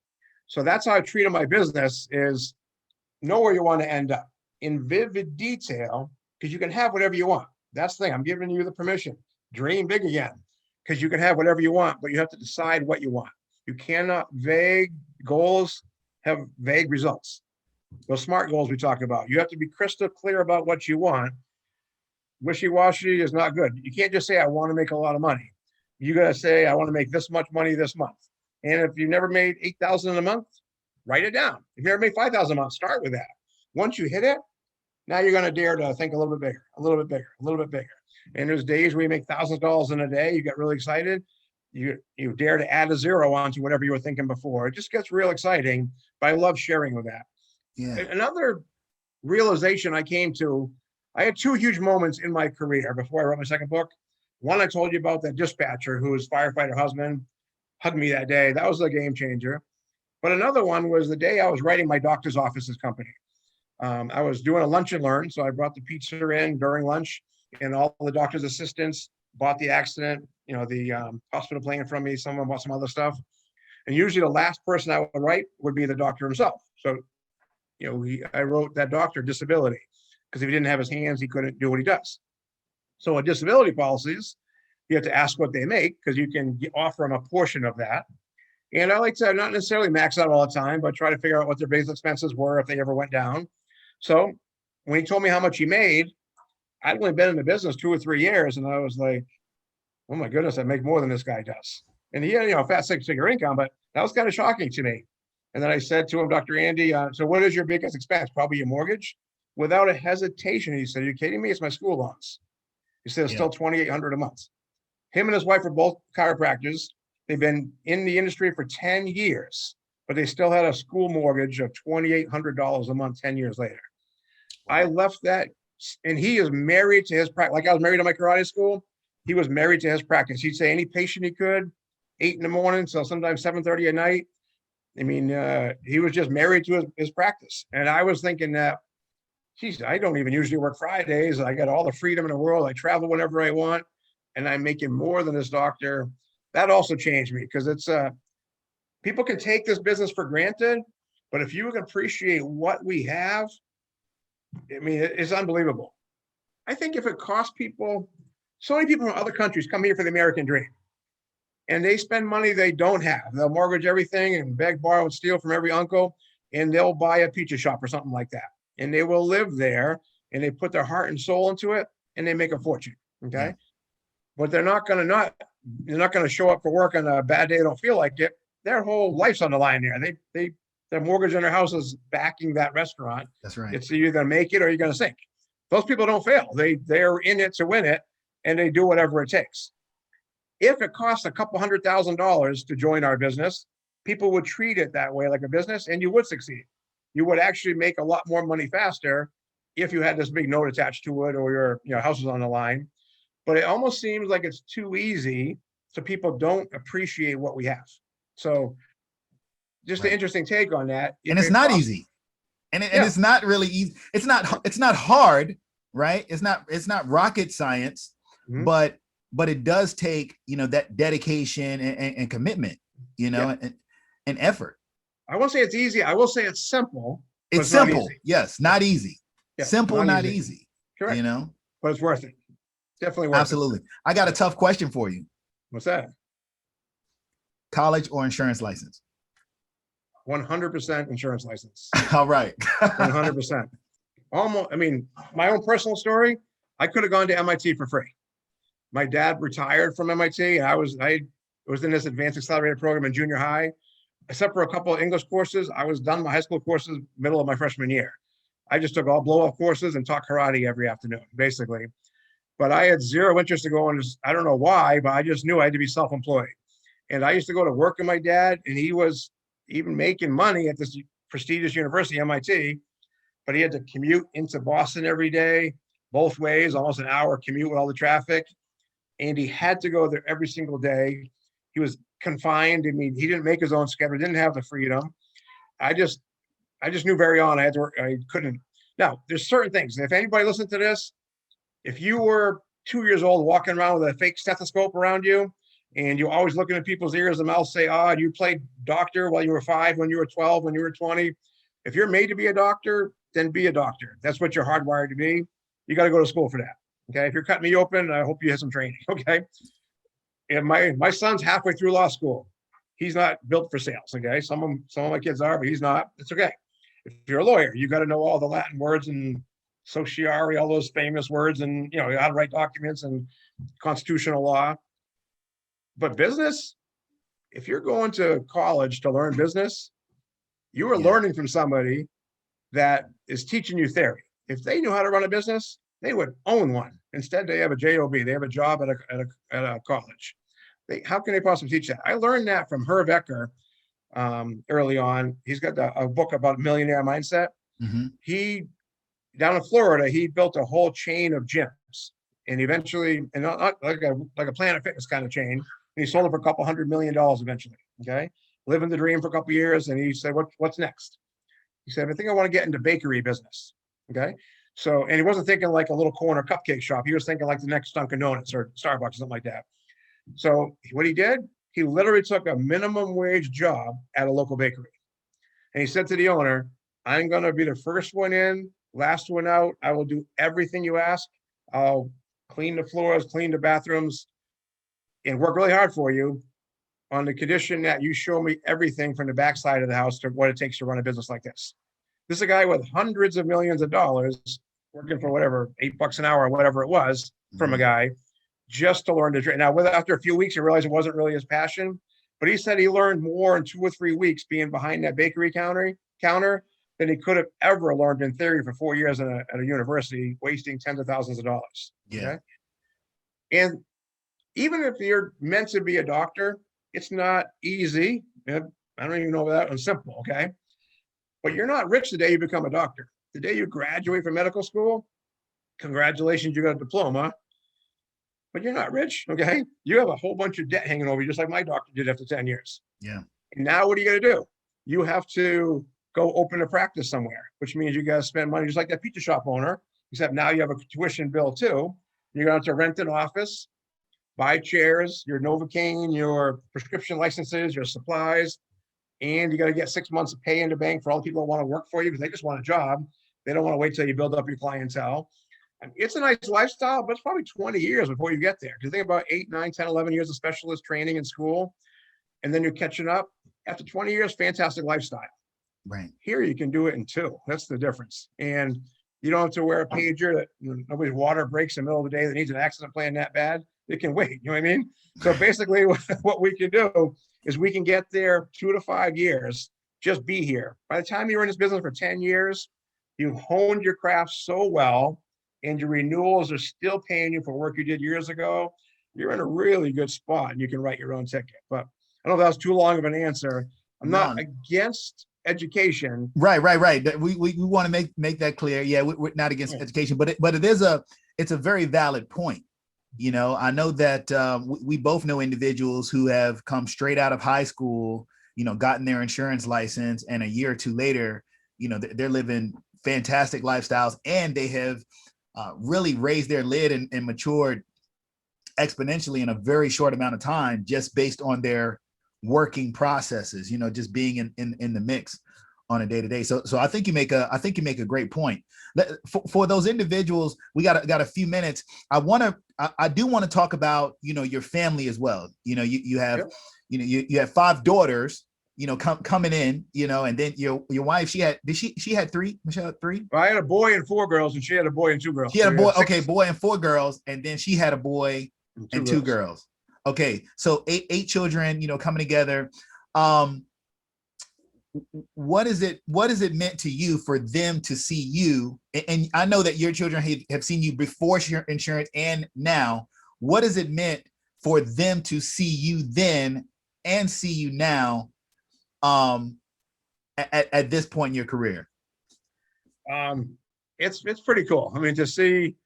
So that's how I treat my business is know where you want to end up in vivid detail, because you can have whatever you want. That's the thing. I'm giving you the permission. Dream big again, because you can have whatever you want, but you have to decide what you want. You cannot vague goals have vague results. Those SMART goals we talk about. You have to be crystal clear about what you want. Wishy-washy is not good. You can't just say, I want to make a lot of money. You got to say, I want to make this much money this month. And if you never made $8,000 a month, write it down. If you never made $5,000 a month, start with that. Once you hit it, now you're going to dare to think a little bit bigger, a little bit bigger, a little bit bigger. And there's days where you make thousands of dollars in a day. You get really excited. You dare to add a zero onto whatever you were thinking before. It just gets real exciting. But I love sharing with that. Yeah. Another realization I came to, I had two huge moments in my career before I wrote my second book. One, I told you about that dispatcher who was firefighter husband, hugged me that day. That was a game changer. But another one was the day I was writing my doctor's office's company. I was doing a lunch and learn. So I brought the pizza in during lunch, and all the doctor's assistants bought the accident, the hospital plan from me. Someone bought some other stuff. And usually the last person I would write would be the doctor himself. So, I wrote that doctor disability, because if he didn't have his hands, he couldn't do what he does. So with disability policies, you have to ask what they make, because you can offer them a portion of that. And I like to not necessarily max out all the time, but try to figure out what their base expenses were if they ever went down. So when he told me how much he made, I'd only been in the business 2 or 3 years, and I was like, oh my goodness, I make more than this guy does. And he had, a fat 6-figure income, but that was kind of shocking to me. And then I said to him, Dr. Andy, so what is your biggest expense? Probably your mortgage. Without a hesitation, he said, are you kidding me? It's my school loans. He said, it's still $2,800 a month. Him and his wife are both chiropractors. They've been in the industry for 10 years, but they still had a school mortgage of $2,800 a month 10 years later. I left that, and he is married to his practice. Like I was married to my karate school, he was married to his practice. He'd say any patient he could, 8 in the morning, so sometimes 7:30 at night. I mean, he was just married to his practice. And I was thinking that, geez, I don't even usually work Fridays. I got all the freedom in the world. I travel whenever I want, and I'm making more than this doctor. That also changed me, because it's people can take this business for granted, but if you can appreciate what we have, I mean, it's unbelievable. I think if it costs people, so many people from other countries come here for the American dream, and they spend money they don't have. They'll mortgage everything and beg, borrow, and steal from every uncle, and they'll buy a pizza shop or something like that. And they will live there, and they put their heart and soul into it, and they make a fortune. Okay. Yeah. But they're not going to show up for work on a bad day. They don't feel like it. Their whole life's on the line there. Their mortgage on their house is backing that restaurant. That's right. It's either going to make it or you're going to sink. Those people don't fail. They're in it to win it, and they do whatever it takes. If it costs a couple $100,000 to join our business, people would treat it that way, like a business, and you would succeed. You would actually make a lot more money faster if you had this big note attached to it, or your house is on the line. But it almost seems like it's too easy, so people don't appreciate what we have. So just an interesting take on that. And it's not easy. And it's not really easy. It's not hard, right? It's not rocket science, but it does take, that dedication and commitment, and effort. I won't say it's easy. I will say it's simple. It's simple. Yes. Not easy. Yeah, simple, not easy. Correct. But it's worth it. Definitely worth it. Absolutely. I got a tough question for you. What's that? College or insurance license? 100% insurance license. All right. 100%. Almost. I mean, my own personal story, I could have gone to MIT for free. My dad retired from MIT, and I was in this advanced accelerated program in junior high. Except for a couple of English courses, I was done my high school courses middle of my freshman year. I just took all blow-off courses and taught karate every afternoon, basically. But I had zero interest to go on. I don't know why, but I just knew I had to be self-employed. And I used to go to work with my dad, and he was even making money at this prestigious university, MIT, but he had to commute into Boston every day, both ways, almost an hour commute with all the traffic. And he had to go there every single day. He was confined. I mean, he didn't make his own schedule, didn't have the freedom. I just knew very on I had to work. I couldn't. Now, there's certain things. If anybody listened to this, if you were 2 years old walking around with a fake stethoscope around you, and you're always looking at people's ears and mouths, say, you played doctor while you were 5, when you were 12, when you were 20. If you're made to be a doctor, then be a doctor. That's what you're hardwired to be. You got to go to school for that. Okay. If you're cutting me open, I hope you have some training. Okay. And my son's halfway through law school. He's not built for sales. Okay. Some of my kids are, but he's not. It's okay. If you're a lawyer, you got to know all the Latin words and sociari, all those famous words, and how to write documents and constitutional law. But business, if you're going to college to learn business, you are learning from somebody that is teaching you theory. If they knew how to run a business, they would own one. Instead, they have a job. They have a job at a college. How can they possibly teach that? I learned that from Herb Ecker early on. He's got a book about millionaire mindset. Mm-hmm. He down in Florida, he built a whole chain of gyms, and eventually, and not like a Planet Fitness kind of chain. And he sold it for a couple $100 million eventually. Okay, living the dream for a couple of years, and he said, "What's next?" He said, "I think I want to get into bakery business." Okay, so and he wasn't thinking like a little corner cupcake shop. He was thinking like the next Dunkin' Donuts or Starbucks or something like that. So what he did, he literally took a minimum wage job at a local bakery. And he said to the owner, "I'm going to be the first one in, last one out. I will do everything you ask. I'll clean the floors, clean the bathrooms, and work really hard for you on the condition that you show me everything from the backside of the house to what it takes to run a business like this." This is a guy with hundreds of millions of dollars working for whatever, $8 an hour or whatever it was from a guy just to learn to drink. Now, after a few weeks, he realized it wasn't really his passion, but he said he learned more in 2 or 3 weeks being behind that bakery counter than he could have ever learned in theory for 4 years at a university, wasting tens of thousands of dollars. Yeah. Okay? And even if you're meant to be a doctor, it's not easy. I don't even know that was simple. Okay. But you're not rich the day you become a doctor. The day you graduate from medical school, congratulations, you got a diploma, but you're not rich. Okay. You have a whole bunch of debt hanging over you, just like my doctor did after 10 years. Yeah. And now what are you going to do? You have to go open a practice somewhere, which means you got to spend money, just like that pizza shop owner, except now you have a tuition bill too. You're going to have to rent an office, buy chairs, your Novocaine, your prescription licenses, your supplies, and you got to get 6 months of pay in the bank for all the people that want to work for you because they just want a job. They don't want to wait till you build up your clientele. And it's a nice lifestyle, but it's probably 20 years before you get there. Because think about 8, 9, 10, 11 years of specialist training in school, and then you're catching up. After 20 years, fantastic lifestyle. Right. Here, you can do it in 2. That's the difference. And you don't have to wear a pager that nobody's water breaks in the middle of the day that needs an accident plan that bad. It can wait. You know what I mean? So basically, what we can do is we can get there 2 to 5 years, just be here. By the time you're in this business for 10 years, you've honed your craft so well, and your renewals are still paying you for work you did years ago. You're in a really good spot, and you can write your own ticket. But I don't know if that was too long of an answer. I'm not against education. Right. We want to make that clear. Yeah, we're not against education, but it's a very valid point. You know, I know that we both know individuals who have come straight out of high school, you know, gotten their insurance license, and a year or two later, you know, they're living fantastic lifestyles, and they have really raised their lid and matured exponentially in a very short amount of time, just based on their working processes, you know, just being in the mix on a day-to-day. So I think you make a great point. For those individuals, we got a few minutes. I do want to talk about, you know, your family as well. You know, you have, you know, you have 5 daughters, you know, coming in, you know, and then your wife, she had 3? Michelle had 3? Well, I had a boy and 4 girls, and she had a boy and 2 girls. She had a boy. Okay, boy and 4 girls, and then she had a boy and 2 girls. Okay, so eight children, you know, coming together. What is it meant to you for them to see you? And I know that your children have seen you before insurance and now. What has it meant for them to see you then and see you now at this point in your career? It's pretty cool. I mean, to see,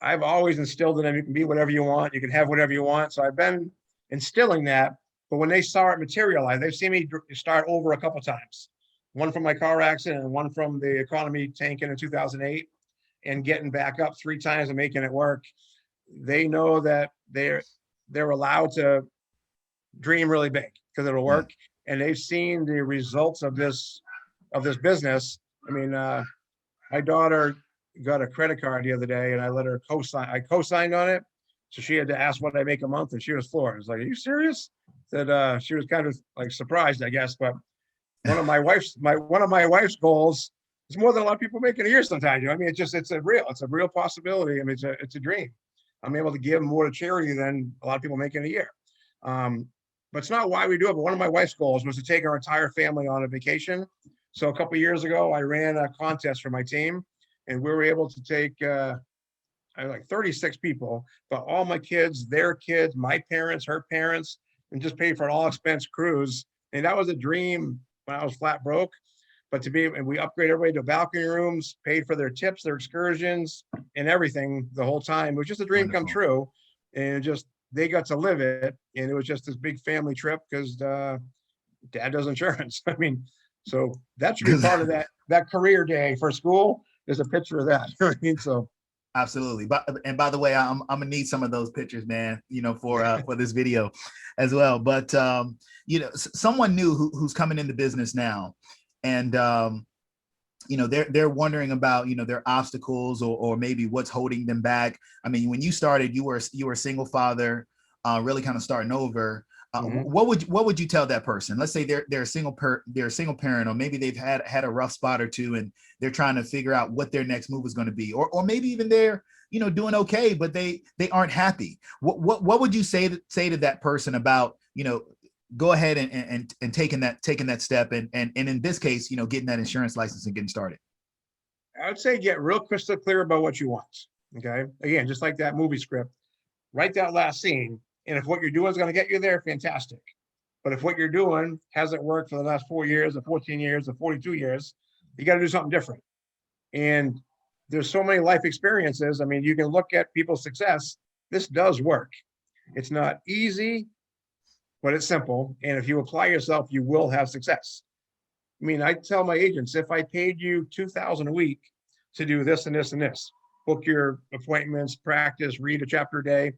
I've always instilled in them, you can be whatever you want, you can have whatever you want. So I've been instilling that. But when they saw it materialize, they've seen me start over a couple of times. One from my car accident and one from the economy tanking in 2008, and getting back up 3 times and making it work. They know that they're allowed to dream really big because it'll work. And they've seen the results of this business. I mean, my daughter got a credit card the other day, and I let her co-sign. I co-signed on it. So she had to ask what I make a month, and she was floored. I was like, "Are you serious?" That she was kind of like surprised, I guess. But one of my wife's goals is more than a lot of people make in a year sometimes. You know, I mean, it's a real possibility. I mean, it's a dream. I'm able to give more to charity than a lot of people make in a year. But it's not why we do it. But one of my wife's goals was to take our entire family on a vacation. So a couple of years ago, I ran a contest for my team, and we were able to take like 36 people, but all my kids, their kids, my parents, her parents, and just paid for an all expense cruise. And that was a dream when I was flat broke. But and we upgrade everybody to balcony rooms, paid for their tips, their excursions, and everything the whole time. It was just a dream come Wonderful. true. And just, they got to live it. And it was just this big family trip because dad does insurance. I mean, so that should be part of that career day for school. There's a picture of that. You know what I mean? So Absolutely. And by the way, I'm gonna need some of those pictures, man, for this video as well. But someone new who's coming into business now, and they're wondering about their obstacles or maybe what's holding them back. I mean, when you started, you were a single father, really kind of starting over. What would you tell that person? Let's say they're a single parent, or maybe they've had a rough spot or two, and they're trying to figure out what their next move is going to be, or maybe even they're doing okay, but they aren't happy. What would you say to that person about go ahead and taking that step, and in this case getting that insurance license and getting started? I would say get real crystal clear about what you want. Okay, again, just like that movie script, write that last scene. And if what you're doing is going to get you there, fantastic. But if what you're doing hasn't worked for the last 4 years or 14 years or 42 years, you got to do something different. And there's so many life experiences. I mean, you can look at people's success. This does work. It's not easy, but it's simple. And if you apply yourself, you will have success. I mean, I tell my agents, if I paid you $2,000 a week to do this and this and this, book your appointments, practice, read a chapter a day,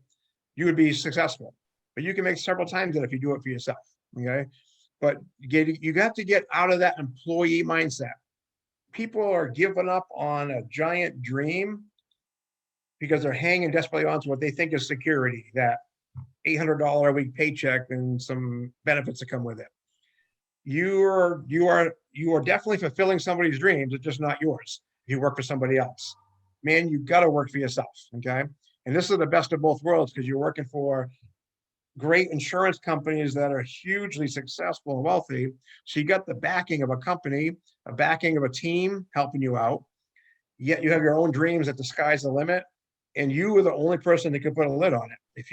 you would be successful. But you can make several times that if you do it for yourself. Okay. But you got to get out of that employee mindset. People are giving up on a giant dream because they're hanging desperately on to what they think is security, that $800 a week paycheck and some benefits that come with it. You are definitely fulfilling somebody's dreams. It's just not yours. You work for somebody else. Man, you got to work for yourself. Okay. And this is the best of both worlds, because you're working for great insurance companies that are hugely successful and wealthy. So you got the backing of a company, a backing of a team helping you out. Yet you have your own dreams that the sky's the limit, and you are the only person that can put a lid on it. If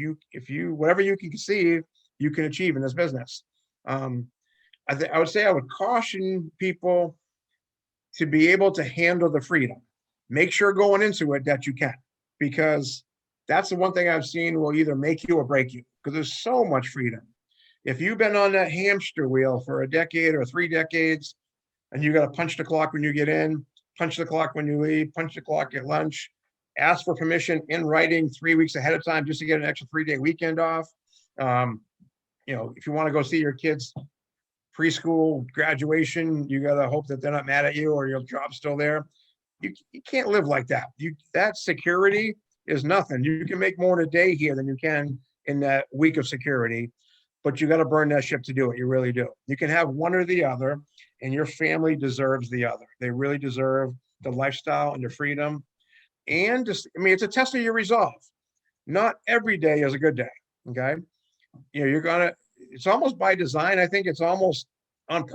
you whatever you can conceive, you can achieve in this business. I would say I would caution people to be able to handle the freedom. Make sure going into it that you can, because that's the one thing I've seen will either make you or break you, because there's so much freedom. If you've been on that hamster wheel for a decade or 3 decades, and you got to punch the clock when you get in, punch the clock when you leave, punch the clock at lunch, ask for permission in writing 3 weeks ahead of time just to get an extra 3-day weekend off. If you want to go see your kids' preschool graduation, you got to hope that they're not mad at you or your job's still there. You can't live like that. That security is nothing. You can make more in a day here than you can in that week of security, but you got to burn that ship to do it. You really do. You can have one or the other, and your family deserves the other. They really deserve the lifestyle and the freedom. And it's a test of your resolve. Not every day is a good day. Okay. It's almost by design. I think it's almost on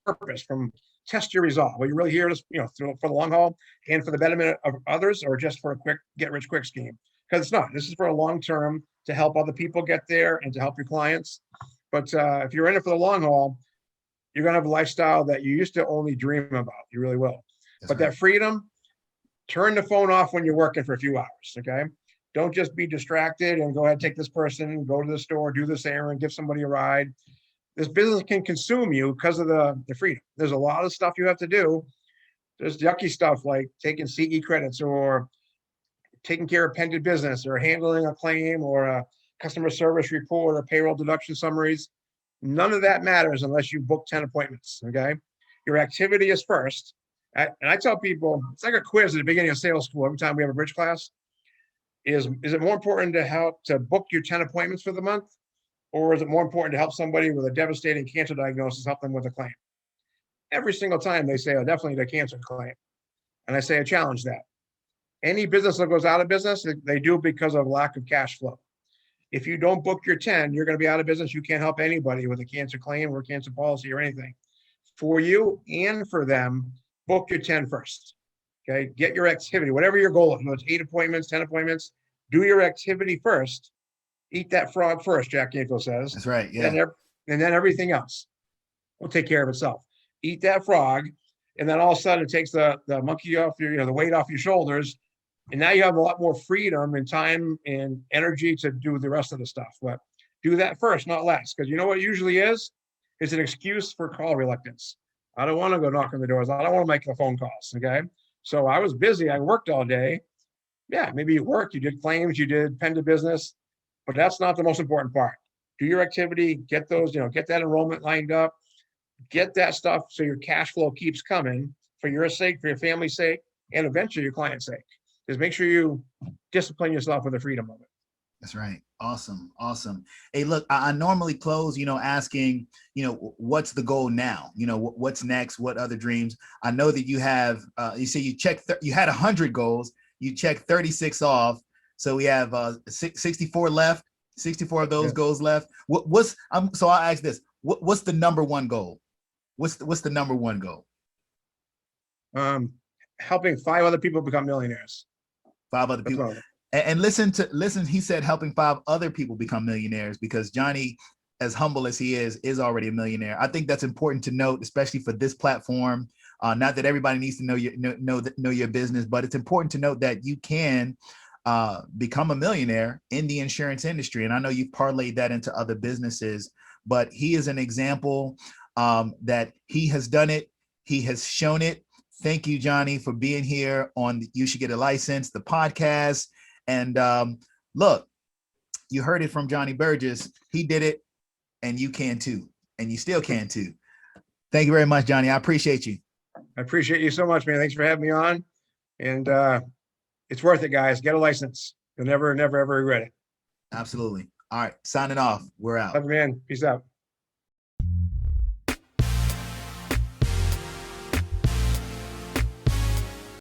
purpose, from test your resolve. Are you really here to, for the long haul and for the betterment of others, or just for a quick get-rich-quick scheme? Because it's not. This is for a long term, to help other people get there and to help your clients. But if you're in it for the long haul, you're going to have a lifestyle that you used to only dream about. You really will. But that freedom, turn the phone off when you're working for a few hours. Okay. Don't just be distracted and go ahead, take this person, go to the store, do this errand, give somebody a ride. This business can consume you because of the freedom. There's a lot of stuff you have to do. There's yucky stuff like taking CE credits, or taking care of pending business, or handling a claim, or a customer service report, or payroll deduction summaries. None of that matters unless you book 10 appointments. Okay. Your activity is first. And I tell people, it's like a quiz at the beginning of sales school. Every time we have a bridge class, is it more important to book your 10 appointments for the month? Or is it more important to help somebody with a devastating cancer diagnosis, help them with a claim? Every single time they say, oh, definitely the cancer claim. And I say, I challenge that. Any business that goes out of business, they do because of lack of cash flow. If you don't book your 10, you're going to be out of business. You can't help anybody with a cancer claim or cancer policy or anything. For you and for them, book your 10 first. Okay, get your activity, whatever your goal is. It's 8 appointments, 10 appointments. Do your activity first. Eat that frog first, Jack Canfield says. That's right. Yeah. And then everything else. will take care of itself. Eat that frog, and then all of a sudden it takes the monkey off your, the weight off your shoulders, and now you have a lot more freedom and time and energy to do the rest of the stuff. But do that first, not last, because you know what it usually is an excuse for call reluctance. I don't want to go knock on the doors. I don't want to make the phone calls. Okay. So I was busy. I worked all day. Yeah, maybe you worked, you did claims, you did pen to business, but that's not the most important part. Do your activity, get those, get that enrollment lined up, get that stuff so your cash flow keeps coming for your sake, for your family's sake, and eventually your client's sake. Just make sure you discipline yourself with the freedom of it. That's right. Awesome. Hey, look, I normally close, asking, what's the goal now? What's next? What other dreams? I know that you have, you say you you had 100 goals, you checked 36 off. So we have 64 left, 64 of those goals left. So I'll ask this, what's the number one goal? What's the number one goal? Helping 5 other people become millionaires. 5 other people. And listen, he said helping 5 other people become millionaires, because Jonny, as humble as he is already a millionaire. I think that's important to note, especially for this platform. Not that everybody needs to know your business, but it's important to note that you can become a millionaire in the insurance industry. And I know you've parlayed that into other businesses, but he is an example that he has done it. He has shown it. Thank you, Jonny, for being here on You Should Get a License, the podcast. And look, you heard it from Jonny Burgess. He did it, and you can too, and you still can too. Thank you very much, Jonny. I appreciate you. I appreciate you so much, man. Thanks for having me on. And it's worth it, guys. Get a license. You'll never, ever regret it. Absolutely. All right, signing off. We're out. Love you, man. Peace out.